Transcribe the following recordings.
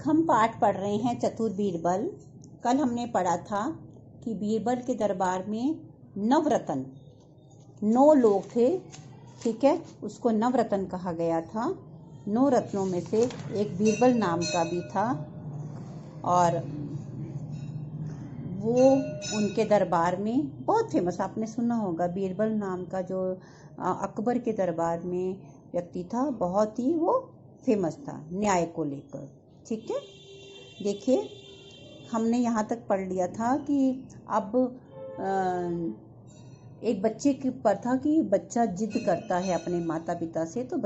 हम पाठ पढ़ रहे हैं चतुर बीरबल। कल हमने पढ़ा था कि बीरबल के दरबार में नवरत्न 9 लोग थे, ठीक है। उसको नवरत्न कहा गया था। 9 रत्नों में से एक बीरबल नाम का भी था और वो उनके दरबार में बहुत फेमस, आपने सुना होगा। बीरबल नाम का जो अकबर के दरबार में व्यक्ति था, बहुत ही वो फेमस था न्याय को लेकर, ठीक है। देखिए, हमने यहाँ तक पढ़ लिया था कि अब एक बच्चे के ऊपर था कि बच्चा जिद करता है अपने माता पिता से, तो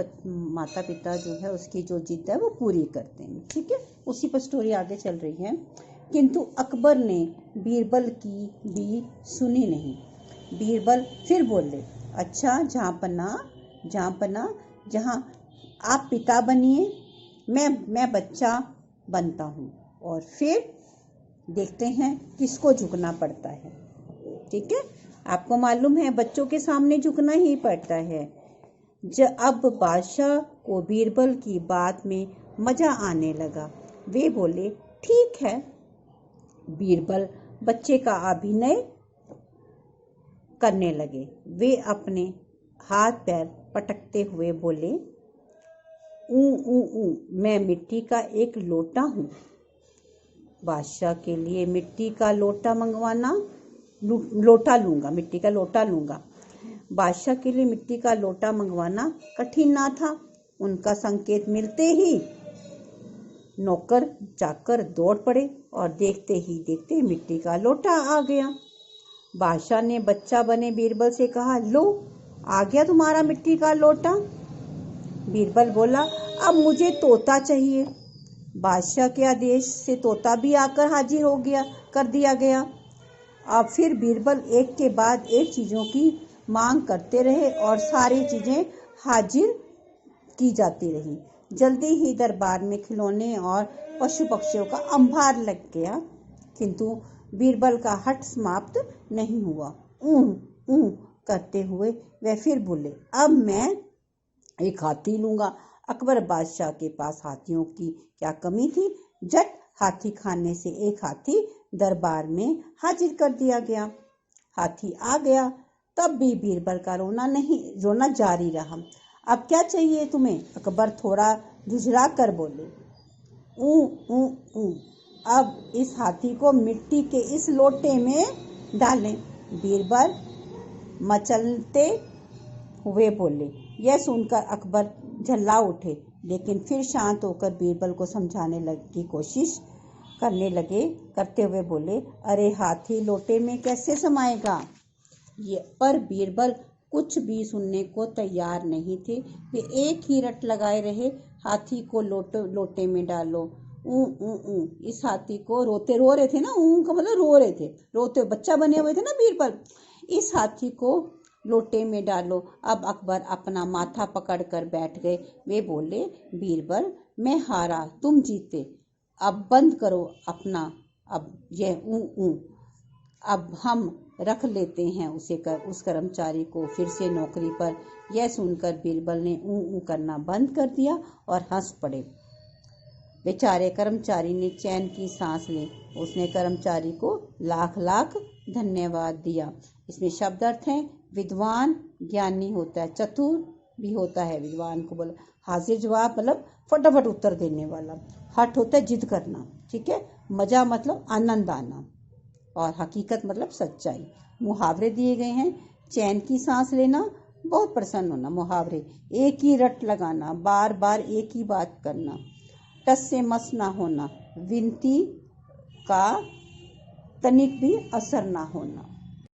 माता पिता जो है उसकी जो जिद है वो पूरी करते हैं, ठीक है। उसी पर स्टोरी आगे चल रही है। किंतु अकबर ने बीरबल की भी सुनी नहीं। बीरबल फिर बोले, अच्छा जहाँपना जहाँ आप पिता बनिए, मैं बच्चा बनता हूँ और फिर देखते हैं किसको झुकना पड़ता है, ठीक है। आपको मालूम है बच्चों के सामने झुकना ही पड़ता है। अब बादशाह को बीरबल की बात में मजा आने लगा। वे बोले, ठीक है। बीरबल बच्चे का अभिनय करने लगे। वे अपने हाथ पैर पटकते हुए बोले, ऊ मैं मिट्टी का एक लोटा हूँ। बादशाह के लिए मिट्टी का लोटा मंगवाना, मिट्टी का लोटा लूंगा। बादशाह के लिए मिट्टी का लोटा मंगवाना कठिन ना था। उनका संकेत मिलते ही नौकर जाकर दौड़ पड़े और देखते ही देखते मिट्टी का लोटा आ गया। बादशाह ने बच्चा बने बीरबल से कहा, लो आ गया तुम्हारा मिट्टी का लोटा। बीरबल बोला, अब मुझे तोता चाहिए। बादशाह के आदेश से तोता भी आकर हाजिर हो गया, कर दिया गया। अब फिर बीरबल एक के बाद एक चीज़ों की मांग करते रहे और सारी चीज़ें हाजिर की जाती रही। जल्दी ही दरबार में खिलौने और पशु पक्षियों का अंबार लग गया, किंतु बीरबल का हठ समाप्त नहीं हुआ। ऊँ करते हुए वह फिर बोले, अब मैं एक हाथी लूंगा। अकबर बादशाह के पास हाथियों की क्या कमी थी। झट हाथी खाने से एक हाथी दरबार में हाजिर कर दिया गया। हाथी आ गया, तब भी बीरबल का रोना जारी रहा। अब क्या चाहिए तुम्हें? अकबर थोड़ा झुझला कर बोले, ऊ अब इस हाथी को मिट्टी के इस लोटे में डालें। बीरबल मचलते हुए बोले। यह सुनकर अकबर झल्ला उठे, लेकिन फिर शांत होकर बीरबल को समझाने की कोशिश करते हुए बोले, अरे हाथी लोटे में कैसे समाएगा? पर बीरबल कुछ भी सुनने को तैयार नहीं थे। वे एक ही रट लगाए रहे, हाथी को लोटे में डालो। ऊ इस हाथी को रो रहे थे ना, ऊ का मतलब रो रहे थे, रोते बच्चा बने हुए थे ना बीरबल। इस हाथी को लोटे में डालो। अब अकबर अपना माथा पकड़कर बैठ गए। वे बोले, बीरबल मैं हारा, तुम जीते। अब बंद करो अपना अब हम रख लेते हैं उस कर्मचारी को फिर से नौकरी पर। यह सुनकर बीरबल ने ऊ करना बंद कर दिया और हंस पड़े। बेचारे कर्मचारी ने चैन की सांस ली। उसने कर्मचारी को लाख लाख धन्यवाद दिया। इसमें शब्द अर्थ हैं, विद्वान ज्ञानी होता है, चतुर भी होता है। विद्वान को बोला हाजिर जवाब मतलब फटाफट उत्तर देने वाला। हठ होता है जिद करना, ठीक है। मजा मतलब आनंद आना और हकीकत मतलब सच्चाई। मुहावरे दिए गए हैं, चैन की सांस लेना, बहुत प्रसन्न होना। मुहावरे, एक ही रट लगाना, बार बार एक ही बात करना, टस से मस ना होना, विनती का तनिक भी असर ना होना।